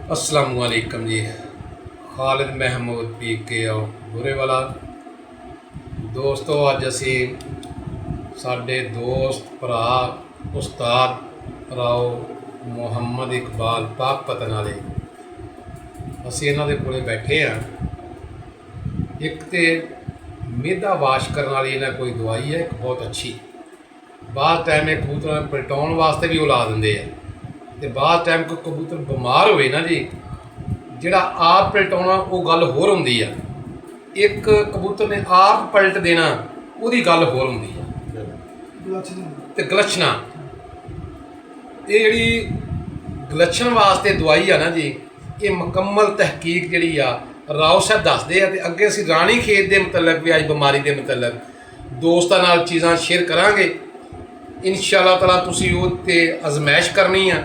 अस्सलाम वालेकुम जी। खालिद महमूद पी के आओ बुरे वाला दोस्तों, अज असी साडे दोस्त भरा उस्ताद राव मुहम्मद इकबाल पाक पतन वाले असी इन्हां दे कोले बैठे हाँ। एक तो मेदा वाश करने वाली इन्हें कोई दवाई है, एक बहुत अच्छी। बाद टाइम एक कबूतर पलटाउण वास्ते भी उला देंगे है, तो बाद टाइम कोई कबूतर बीमार होए ना जी, जिहड़ा आप पलटाउणा वो गल होर हुंदी है, एक कबूतर ने आप पलट देना उहदी गल होर हुंदी है। ते गलछना ये जिहड़ी गलछण वास्ते दवाई है ना जी, ये मुकम्मल तहकीक जिहड़ी आ राव साहब दसदे आ। ते अगे असीं राणी खेत के मतलब भी अज बीमारी के मतलब दोस्तां नाल चीज़ां शेयर करांगे इंशाअल्लाह ताला। तुसीं वो ते अजमाइश करनी है,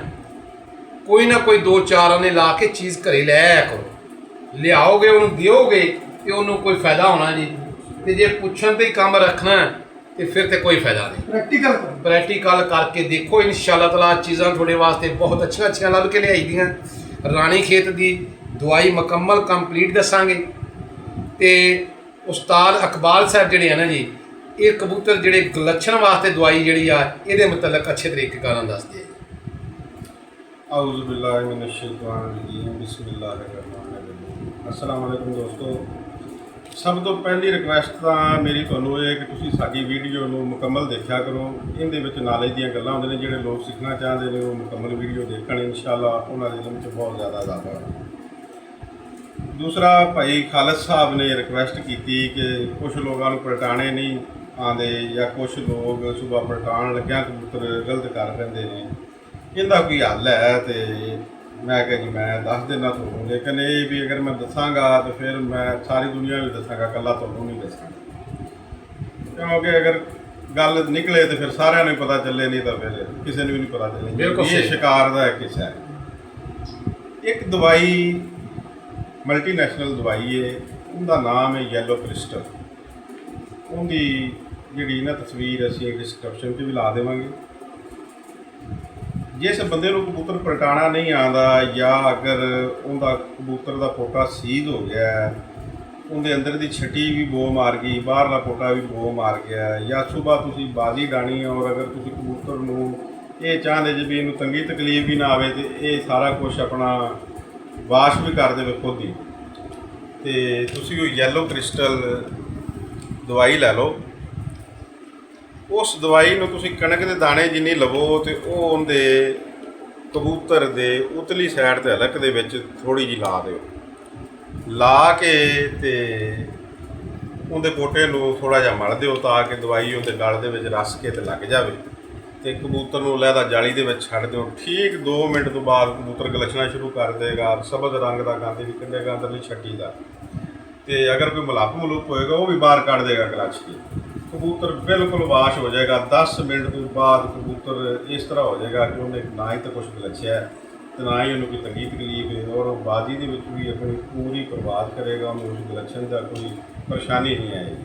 कोई ना कोई दो चार आने ला के चीज़ घरे लै आया करो, लियाओगे उन्होंने दिओगे तो उन्होंने कोई फायदा होना जी। तो जे पुछण ते ही काम रखना है तो फिर तो कोई फायदा नहीं। प्रैक्टिकल करके देखो इंशाअल्लाह ताला चीज़ां थोड़े वास्ते बहुत अच्छी अच्छी लभ के लियाई दियां। राणी खेत की दवाई मुकम्मल कंप्लीट दसांगे। तो उस्ताद इकबाल साहब जिहड़े है ना जी, ये कबूतर जिहड़े गलछण वास्ते दवाई जिहड़ी आ इहदे मतलब अच्छे तरीके कारण दसदे आ। आऊज़ु बिल्लाहि मिनश शैतानिर रजीम, बिस्मिल्लाहिर्रहमानिर्रहीम। अस्सलाम वालेकुम दोस्तों, सब तो पहली रिक्वेस्ट तो मेरी तुहानूं ये कि तुसीं साडी वीडियो नूं मुकम्मल देखा करो। इहदे विच नॉलेज दीयां गल्लां हुंदियां ने, जिहड़े लोग सीखना चाहते हैं वो मुकम्मल वीडियो देखण, इंशाअल्लाह उन्हां दे इल्म च बहुत ज़्यादा इजाफा होगा। दूसरा, भाई खालिद साहब ने रिक्वेस्ट की कि कुछ लोगों को पलटाने नहीं आते या कुछ लोग सुबह पलटान लग्या कबूतर गलत कर रहे हैं, इनका कोई हल है? तो मैं क्या जी मैं दस देना तुहानूं, लेकिन ये भी अगर मैं दसांगा तो फिर मैं सारी दुनिया भी दसांगा, कल्ला तुहानूं नहीं दसांगा। क्योंकि अगर गल निकले तो फिर सारिਆਂ ਨੂੰ पता चले, नहीं तो फिर किसी ने भी नहीं पता चले। ये शिकार का एक किस्सा है। एक दवाई मल्टीनैशनल दवाई है, उनका नाम है येलो क्रिस्टल। उनकी जी ना तस्वीर असीं डिस्क्रिप्शन भी ला देवांगे। जिस बंदे को कबूतर पलटाना नहीं आता, या अगर उनका कबूतर का पोटा सीज हो गया है, उनके अंदर की छटी भी बो मार गई, बाहरला पोटा भी बो मार गया, या सुबह तुसी बाजी डाणी है और अगर तुसी कबूतर नूं ये चाहते जे भी इनू तंगी तकलीफ भी ना आवे तो ये सारा कुछ अपना वाश भी कर दे खुद ही, तो तुसी वो येलो क्रिस्टल दवाई लै लो। उस दवाई नूं तुसी कणक के दाने जिन्नी लवो तो वो उनके कबूतर के उतली साइड ते हलक दे विच थोड़ी जी ला दो, ला के ते उनके पोटे नूं थोड़ा जिहा मल दिओ ताकि दवाई उनके गल दे विच रस के ते लग जाए। तो कबूतर नूं लैदा जाली दे विच छड्ड दिओ। ठीक 2 मिनट तो बाद कबूतर गलछना शुरू कर देगा, सबज रंग का गंद निकलेगा अंदरली छट्टी का, तो अगर कोई मलाप मलूप होएगा वो भी बाहर कढ़ देगा गलछ के। कबूतर बिल्कुल वाश हो जाएगा। 10 मिनट तो बाद कबूतर इस तरह हो जाएगा कि उन्हें ना ही तो कुछ गलछिया है तो ना ही उन्हें कोई तंगी तकलीफ है, और बाजी के भी अपनी पूरी बर्बाद करेगा, उन्हें उस गलछन का कोई परेशानी नहीं आएगी।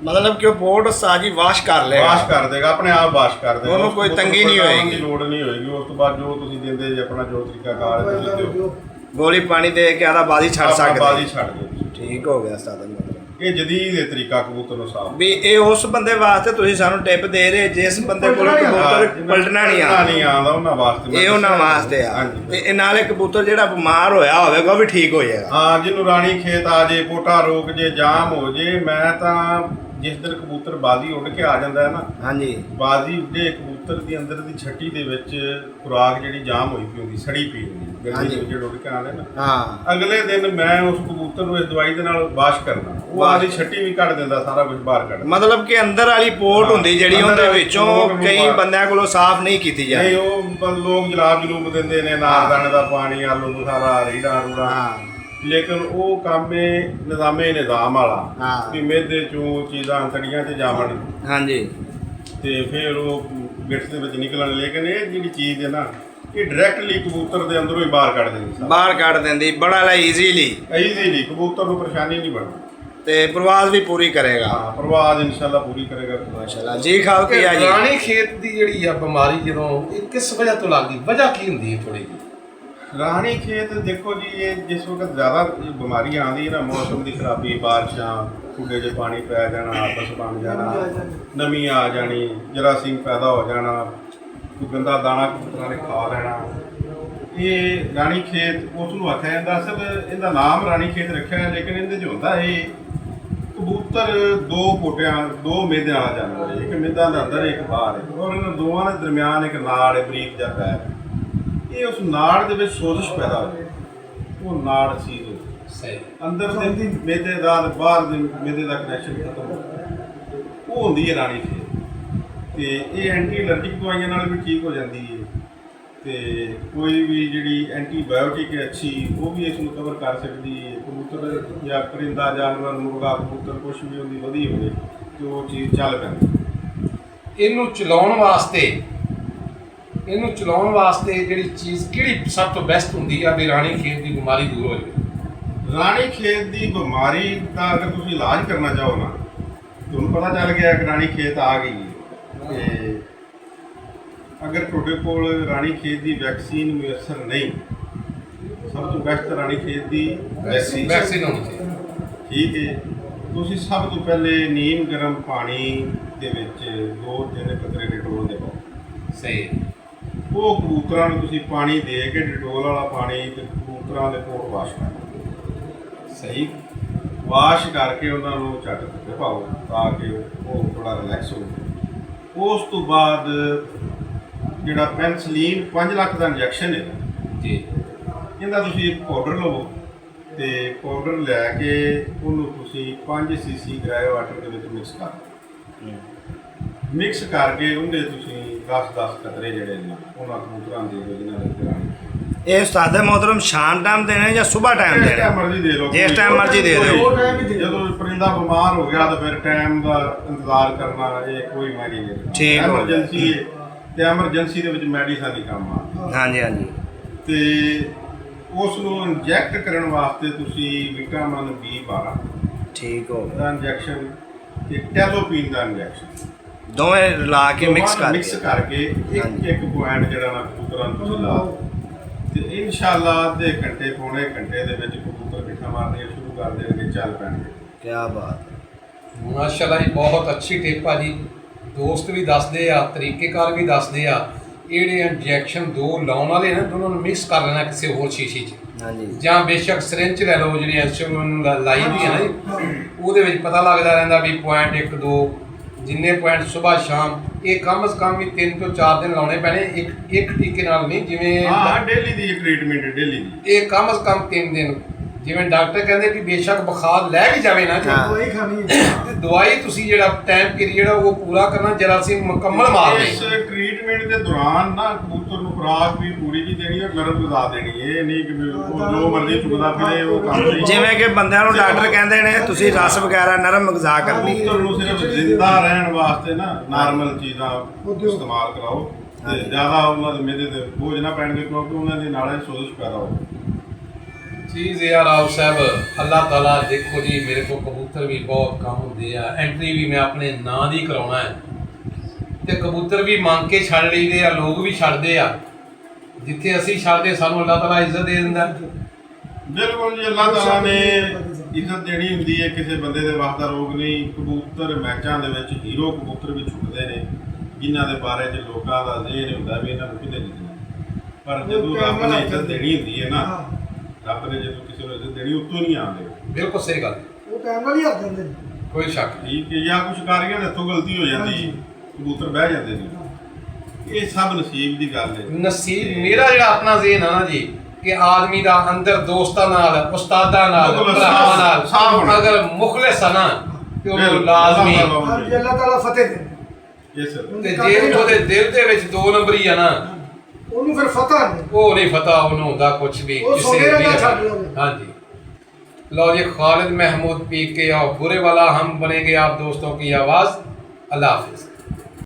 मतलब कि पोट साजी वाश कर लेगा, वाश कर देगा, अपने आप वाश कर देगा, उन्होंने कोई तंगी नहीं होएगी, लोड़ नहीं होएगी। उस तो बाद जो तुम देंगे जे अपना जो तरीकाकार है गोली पानी दे के आधा बाजी छड़ सकते, बाजी छड़ दो। ठीक हो गया साधन। मतलब ये जदीद है तरीका कबूतर नूं साफ भी ये उस बंदे वास्ते तुसीं सानू टिप दे रहे जिस बंदे कोल कबूतर पलटना नहीं आंदा उन्हां वास्ते, ये उन्हां वास्ते आ। ते नाले कबूतर जिहड़ा बीमार होया होवेगा भी ठीक हो जाएगा। हाँ, जिन्हों राणी खेत आ जे, पोटा रोक जे, जाम हो जे। मैं तो जिस दिन कबूतर बाजी उड़ के आ जाता है ना, हाँ जी, बाजी उड़े कबूतर की अंदर की छट्टी दे विच खुराक जिहड़ी जाम होई पई हुंदी, सड़ी पई हुंदी, गंदी जो उड़ के आने ना, हाँ अगले दिन मैं उस कबूतर नूं इस दवाई दे नाल वाश करना, वो आदी छट्टी भी कढ दिंदा, सारा कुछ बाहर कढ। मतलब कि अंदर वाली पोट हुंदी जिहड़ी उहदे विचों कई बंदियां कोलों साफ नहीं कीती जाती। नहीं, वो लोग जलाब जलूब दिंदे ने, नारदाने दा पानी, आलू बुखारा, रीड़ा रूड़ा, लेकिन वो काम निज़ामे निज़ाम वाला कि मेदे चों चीज़ां तड़ियां ते जामन, हाँ जी, तो फिर वो गिट्ठ दे विच निकलन। लेकिन ये जी चीज़ है ना, ये डायरैक्टली कबूतर के अंदरों ही बाहर कढ़ देंदी, बाहर कढ़ देंदी बड़ा ईजीली कबूतर को परेशानी नहीं बनती, ते प्रवास भी पूरी करेगा। हाँ, प्रवास इंशाल्लाह पूरी करेगा माशाल्लाह जी। खाल की आ जी राणी खेत की जिहड़ी आ बीमारी जदों किस वजह तो लग गई, वजह की हुंदी है? थोड़ी जी ਰਾਣੀ ਖੇਤ ਦੇਖੋ ਜੀ, ਇਹ ਜਿਸ ਵਕਤ ਜ਼ਿਆਦਾ ਬਿਮਾਰੀਆਂ ਆਉਂਦੀਆਂ ਨਾ, ਮੌਸਮ ਦੀ ਖਰਾਬੀ, ਬਾਰਿਸ਼ਾਂ, ਖੁੱਡੇ 'ਚ ਪਾਣੀ ਪੈ ਜਾਣਾ, ਆਪਸ ਬਣ ਜਾਣਾ, ਨਮੀ ਆ ਜਾਣੀ, ਜਰਾਸੀਮ ਪੈਦਾ ਹੋ ਜਾਣਾ, ਕੋਈ ਗੰਦਾ ਦਾਣਾ ਕਬੂਤਰਾਂ ਨੇ ਖਾ ਲੈਣਾ, ਇਹ ਰਾਣੀ ਖੇਤ ਉਸ ਨੂੰ ਆਖਿਆ ਜਾਂਦਾ। ਅਸਲ ਇਹਦਾ ਨਾਮ ਰਾਣੀ ਖੇਤ ਰੱਖਿਆ ਹੈ, ਲੇਕਿਨ ਇਹਦੇ 'ਚ ਹੁੰਦਾ ਇਹ ਕਬੂਤਰ ਦੋ ਮੇਦਿਆਂ ਵਾਲਾ ਜਾਨਵਰ ਹੈ। ਇੱਕ ਮੇਦਾਂ ਦਾ ਅੰਦਰ, ਇੱਕ ਬਾਹਰ ਹੈ, ਔਰ ਇਹਨਾਂ ਦੋਵਾਂ ਦੇ ਦਰਮਿਆਨ ਇੱਕ ਨਾੜ ਹੈ, ਬਰੀਕ ਜਿਹਾ ਪੈਰ। ਇਹ ਉਸ ਨਾੜ ਦੇ ਵਿੱਚ ਸੋਜ਼ਸ਼ ਪੈਦਾ ਹੋ ਜਾਏ, ਉਹ ਨਾੜ ਸੀਜ਼ ਹੋ ਜਾਏ, ਅੰਦਰ ਦੇ ਮੇਦੇ ਦਾ ਤੇ ਬਾਹਰ ਦੇ ਮੇਦੇ ਦਾ ਕਨੈਕਸ਼ਨ ਖਤਮ ਹੋ ਜਾਏ, ਉਹ ਹੁੰਦੀ ਹੈ ਰਾਣੀ ਖੇਤ। ਤੇ ਇਹ ਐਂਟੀ ਅਲਰਜਿਕ ਦਵਾਈਆਂ ਨਾਲ ਵੀ ਠੀਕ ਹੋ ਜਾਂਦੀ ਹੈ, ਤੇ ਕੋਈ ਵੀ ਜਿਹੜੀ ਐਂਟੀਬਾਇਓਟਿਕ ਹੈ ਅੱਛੀ, ਉਹ ਵੀ ਇਸ ਨੂੰ ਕਵਰ ਕਰ ਸਕਦੀ ਹੈ। ਕਬੂਤਰ ਜਾਂ ਪਰਿੰਦਾ ਜਾਨਵਰ, ਮੁਰਗਾ, ਕਬੂਤਰ ਕੁਛ ਵੀ ਉਹਦੀ ਵਧੀ ਹੋਵੇ ਤੇ ਉਹ ਚੀਜ਼ ਚੱਲ ਪੈਂਦੀ। ਇਹਨੂੰ ਚਲਾਉਣ ਵਾਸਤੇ ਜਿਹੜੀ ਚੀਜ਼ ਕਿਹੜੀ ਸਭ ਤੋਂ ਬੈਸਟ ਹੁੰਦੀ ਆ ਵੀ ਰਾਣੀ ਖੇਤ ਦੀ ਬਿਮਾਰੀ ਦੂਰ ਹੋ ਜਾਵੇ? ਰਾਣੀ ਖੇਤ ਦੀ ਬਿਮਾਰੀ ਦਾ ਅਗਰ ਤੁਸੀਂ ਇਲਾਜ ਕਰਨਾ ਚਾਹੋ ਨਾ, ਤੁਹਾਨੂੰ ਪਤਾ ਚੱਲ ਗਿਆ ਕਿ ਰਾਣੀ ਖੇਤ ਆ ਗਈ ਹੈ, ਤੇ ਅਗਰ ਤੁਹਾਡੇ ਕੋਲ ਰਾਣੀ ਖੇਤ ਦੀ ਵੈਕਸੀਨ ਮੁਯੱਸਰ ਨਹੀਂ, ਸਭ ਤੋਂ ਬੈਸਟ ਰਾਣੀ ਖੇਤ ਦੀ ਵੈਕਸੀਨ ਹੋਣੀ ਚਾਹੀਦੀ। ਠੀਕ ਹੈ, ਤੁਸੀਂ ਸਭ ਤੋਂ ਪਹਿਲੇ ਨੀਮ ਗਰਮ ਪਾਣੀ ਦੇ ਵਿੱਚ 2-3 ਕਤਰੇ ਡਿਟੋਲ ਦੇ ਪਾਓ। ਸਹੀ। ਉਹ ਕਬੂਤਰਾਂ ਨੂੰ ਤੁਸੀਂ ਪਾਣੀ ਦੇ ਕੇ, ਡਿਟੋਲ ਵਾਲਾ ਪਾਣੀ, ਤੇ ਕਬੂਤਰਾਂ ਦੇ ਕੋਟ ਵਾਸ਼ ਕਰੋ। ਸਹੀ ਵਾਸ਼ ਕਰਕੇ ਉਹਨਾਂ ਨੂੰ ਝੱਟ ਤੇ ਪਾਓ ਤਾਂ ਕਿ ਉਹ ਥੋੜਾ ਰਿਲੈਕਸ ਹੋ ਜਾਵੇ। ਉਸ ਤੋਂ ਬਾਅਦ ਜਿਹੜਾ ਪੈਨਸਲੀਨ 5 ਲੱਖ ਦਾ ਇੰਜੈਕਸ਼ਨ ਹੈ ਜੀ, ਇਹਦਾ ਤੁਸੀਂ ਇੱਕ ਪਾਊਡਰ ਲਵੋ, ਤੇ ਪਾਊਡਰ ਲੈ ਕੇ ਉਹਨੂੰ ਤੁਸੀਂ 5 cc ਗ੍ਰੇ ਵਾਟਰ ਦੇ ਵਿੱਚ ਮਿਕਸ ਕਰਕੇ ਉਹਦੇ ਤੁਸੀਂ 10-10 ਕਤਰੇ ਜਿਹੜੇ ਨੇ ਉਹਨਾਂ ਕਬੂਤਰਾਂ ਦੇ ਦਿਓ, ਜਿਹਨਾਂ ਦੇ ਰਾਣੀ। ਇਹ ਉਸਤਾਦ ਮੁਹਤਰਮ ਸ਼ਾਮ ਟਾਈਮ ਦੇਣੇ ਜਾਂ ਸਵੇਰ ਟਾਈਮ ਦੇਣੇ? ਜਿਸ ਮਰਜ਼ੀ ਦੇ ਲਓ, ਜਿਸ ਟਾਈਮ ਮਰਜ਼ੀ ਦੇ ਦਿਓ। ਜਦੋਂ ਪਰਿੰਦਾ ਬਿਮਾਰ ਹੋ ਗਿਆ ਤਾਂ ਫਿਰ ਟਾਈਮ ਦਾ ਇੰਤਜ਼ਾਰ ਕਰਨਾ ਇਹ ਕੋਈ ਮਾਇਨੇ ਨਹੀਂ। ਠੀਕ ਹੋ ਗਿਆ। ਐਮਰਜੈਂਸੀ ਹੈ ਤੇ ਐਮਰਜੈਂਸੀ ਦੇ ਵਿੱਚ ਮੈਡੀਸਨ ਹੀ ਕੰਮ ਆ। ਹਾਂਜੀ ਹਾਂਜੀ। ਤੇ ਉਸ ਨੂੰ ਇੰਜੈਕਟ ਕਰਨ ਵਾਸਤੇ ਤੁਸੀਂ ਵਿਟਾਮਿਨ B12 ਠੀਕ ਹੋ ਗਿਆ, ਦਾ ਇੰਜੈਕਸ਼ਨ ਤੇ ਟੈਲੋਪੀਨ ਦਾ ਇੰਜੈਕਸ਼ਨ ਦੋਵੇਂ ਲਾ ਕੇ ਮਿਕਸ ਕਰਕੇ ਇੱਕ ਪੁਆਇੰਟ ਜਿਹੜਾ ਨਾ ਕਬੂਤਰਾਂ ਨੂੰ ਤੁਸੀਂ ਲਾ ਦਿਓ, ਤੇ ਇਨਸ਼ਾਅੱਲਾ ਅੱਧੇ ਘੰਟੇ ਪੌਣੇ ਘੰਟੇ ਦੇ ਵਿੱਚ ਕਬੂਤਰ ਬਿਠਾ ਮਾਰਨੇ ਸ਼ੁਰੂ ਕਰ ਦੇਣਗੇ, ਚੱਲ ਪੈਣਗੇ। ਕੀ ਬਾਤ, ਮਾਸ਼ਾਅੱਲਾ ਜੀ, ਬਹੁਤ ਅੱਛੀ ਟਿਪ ਆ ਜੀ। ਦੋਸਤ ਵੀ ਦੱਸਦੇ ਆ, ਤਰੀਕੇਕਾਰ ਵੀ ਦੱਸਦੇ ਆ। ਇਹ ਜਿਹੜੇ ਇੰਜੈਕਸ਼ਨ ਦੋ ਲਾਉਣ ਵਾਲੇ ਨੇ, ਦੋਨਾਂ ਨੂੰ ਮਿਕਸ ਕਰ ਲੈਣਾ ਕਿਸੇ ਹੋਰ ਸ਼ੀਸ਼ੀ 'ਚ, ਹਾਂਜੀ, ਜਾਂ ਬੇਸ਼ੱਕ ਸਿਰਿੰਜ ਲੈ ਲਓ ਜਿਹੜੀ ਇੰਸਟਰੂਮੈਂਟ ਲਾਈ ਦੀ ਹੈ ਨਾ ਜੀ, ਉਹਦੇ ਵਿੱਚ ਪਤਾ ਲੱਗਦਾ ਰਹਿੰਦਾ ਵੀ ਪੁਆਇੰਟ 1-2 ਜਿੰਨੇ ਪੁਆਇੰਟ ਸਵੇਰ ਸ਼ਾਮ, ਇਹ ਕਮ ਸੇ ਕਮ ਵੀ 3 ਤੋਂ 4 ਦਿਨ ਲਾਉਣੇ ਪੈਣੇ, ਇੱਕ ਟੀਕੇ ਨਾਲ ਨਹੀਂ। ਜਿਵੇਂ ਹਾਂ, ਡੇਲੀ ਦੀ ਟ੍ਰੀਟਮੈਂਟ ਹੈ, ਡੇਲੀ ਦੀ। ਇਹ ਕਮ ਸੇ ਕਮ 3 ਦਿਨ, ਜਿਵੇਂ ਡਾਕਟਰ ਕਹਿੰਦੇ ਵੀ ਬੇਸ਼ੱਕ ਬੁਖਾਰ ਲੈ ਵੀ ਜਾਵੇ ਨਾ, ਦਵਾਈ ਖਾਣੀ ਹੈ, ਤੇ ਦਵਾਈ ਤੁਸੀਂ ਜਿਹੜਾ ਟਾਈਮ ਪੀਰੀਅਡ ਆ ਉਹ ਪੂਰਾ ਕਰਨਾ, ਜਰਾਸੀਮ ਮੁਕੰਮਲ ਮਾਰਨੇ। ਇਸ ਟ੍ਰੀਟਮੈਂਟ ਦੇ ਦੌਰਾਨ ਨਾ ਕਬੂਤਰ ਨੂੰ ਖੁਰਾਕ ਵੀ ਪੂਰੀ ਜੀ ਦੇਣੀ ਹੈ, ਨਰਮ ਗੁਜ਼ਾ ਦੇਣੀ। ਇਹ ਨਹੀਂ ਕਿ ਉਹ ਜੋ ਮਰਜ਼ੀ ਚੁਗਦਾ ਫਿਰੇ, ਉਹ ਕੰਮ ਨਹੀਂ। ਜਿਵੇਂ ਕਿ ਬੰਦਿਆਂ ਨੂੰ ਡਾਕਟਰ ਕਹਿੰਦੇ ਨੇ ਤੁਸੀਂ ਰਸ ਵਗੈਰਾ ਨਰਮ ਗਜ਼ਾ ਕਰਨੀ ਹੈ। ਕਬੂਤਰ ਨੂੰ ਸਿਰਫ ਜ਼ਿੰਦਾ ਰਹਿਣ ਵਾਸਤੇ ਨਾ ਨਾਰਮਲ ਚੀਜ਼ਾਂ ਇਸਤੇਮਾਲ ਕਰਾਓ, ਤੇ ਜ਼ਿਆਦਾ ਉਹਨਾਂ ਦੇ ਮਿਹਦੇ ਤੇ ਬੋਝ ਨਾ ਪੈਣਗੇ, ਕਿਉਂਕਿ ਉਹਨਾਂ ਦੇ ਨਾਲੇ ਸੋਜ਼ਸ਼ ਪੈਦਾ ਹੋਵੇ। ਚੀਜ਼ ਯਾਰ ਆਓ ਸਾਹਿਬ, ਅੱਲਾਹ ਤਾਲਾ ਦੇਖੋ ਜੀ, ਮੇਰੇ ਕੋਲ ਕਬੂਤਰ ਵੀ ਬਹੁਤ ਕੰਮ ਹੁੰਦੇ ਆ, ਐਂਟਰੀ ਵੀ ਮੈਂ ਆਪਣੇ ਨਾਂ ਦੀ ਕਰਾਉਣਾ ਹੈ, ਤੇ ਕਬੂਤਰ ਵੀ ਮੰਗ ਕੇ ਛੱਡ ਲਈਦੇ ਆ, ਲੋਕ ਵੀ ਛੱਡਦੇ ਆ। ਜਿੱਥੇ ਅਸੀਂ ਛੱਡਦੇ ਸਾਨੂੰ ਅੱਲਾਹ ਤਾਲਾ ਇੱਜ਼ਤ ਦੇ ਦਿੰਦਾ। ਬਿਲਕੁਲ ਜੀ, ਅੱਲਾਹ ਤਾਲਾ ਨੇ ਇੱਜ਼ਤ ਦੇਣੀ ਹੁੰਦੀ ਹੈ, ਕਿਸੇ ਬੰਦੇ ਦੇ ਵਾਸਤਾ ਰੋਗ ਨਹੀਂ। ਕਬੂਤਰ ਮੈਚਾਂ ਦੇ ਵਿੱਚ ਹੀਰੋ ਕਬੂਤਰ ਵੀ ਛੁੱਟਦੇ ਨੇ, ਜਿਨ੍ਹਾਂ ਦੇ ਬਾਰੇ 'ਚ ਲੋਕਾਂ ਦਾ ਜ਼ਿਹਨ ਹੁੰਦਾ ਵੀ ਇਹਨਾਂ ਨੂੰ ਕਿਹਨੇ ਜਿੱਤਣਾ। ਪਰ ਜਦੋਂ ਰੱਬ ਨੇ ਇੱਜ਼ਤ ਦੇਣੀ ਹੁੰਦੀ ਹੈ ਨਾ, ਰੱਬ ਨੇ ਜਦੋਂ ਕਿਸੇ ਨੂੰ ਇੱਜ਼ਤ ਦੇਣੀ ਉੱਤੋਂ ਨਹੀਂ ਆਉਂਦੇ। ਬਿਲਕੁਲ ਸਹੀ ਗੱਲ, ਉਹ ਟਾਈਮ ਨਾਲ ਹੀ ਹੱਥ ਜਾਂਦੇ ਨੇ। ਕੋਈ ਸ਼ੱਕ ਨਹੀਂ। ਠੀਕ ਹੈ, ਜਾਂ ਕੁਛ ਕਾਰੀਆਂ ਦੇ ਹੱਥੋਂ ਗਲਤੀ ਹੋ ਜਾਂਦੀ, ਕਬੂਤਰ ਬਹਿ ਜਾਂਦੇ ਨੇ। ਇਹ ਸਭ ਨਸੀਬ ਦੀ ਗੱਲ ਹੈ। ਨਸੀਬ ਮੇਰਾ ਜਿਹੜਾ ਆਪਣਾ ਜ਼ਿਹਨ ਆ ਨਾ ਜੀ, ਕਿ ਆਦਮੀ ਦਾ ਅੰਦਰ ਦੋਸਤਾਂ ਨਾਲ, ਉਸਤਾਦਾਂ ਨਾਲ, ਭਰਾਵਾਂ ਨਾਲ ਅਗਰ ਮੁਖਲਿਸ ਆ ਨਾ, ਤੇ ਉਹ ਲਾਜ਼ਮੀ। ਹਾਂਜੀ, ਅੱਲਾਹ ਤਾਲਾ ਫਤਿਹ ਦੇ। ਤੇ ਜੇ ਉਹਦੇ ਦਿਲ ਦੇ ਵਿੱਚ 2 ਨੰਬਰੀ ਆ ਨਾ, ਉਹਨੂੰ ਫਿਰ ਫਤਿਹ ਨਹੀਂ, ਉਹ ਨਹੀਂ ਪਤਾ ਉਹਨੂੰ ਹੁੰਦਾ ਕੁਛ ਵੀ। ਉਹ ਸੋਨੇ ਦਾ ਛੱਡ ਲਵੇ। ਹਾਂਜੀ, लो जी, खालिद महमूद पी के और बुरे वाला हम बनेंगे आप दोस्तों की आवाज़। अल्लाह हाफिज़।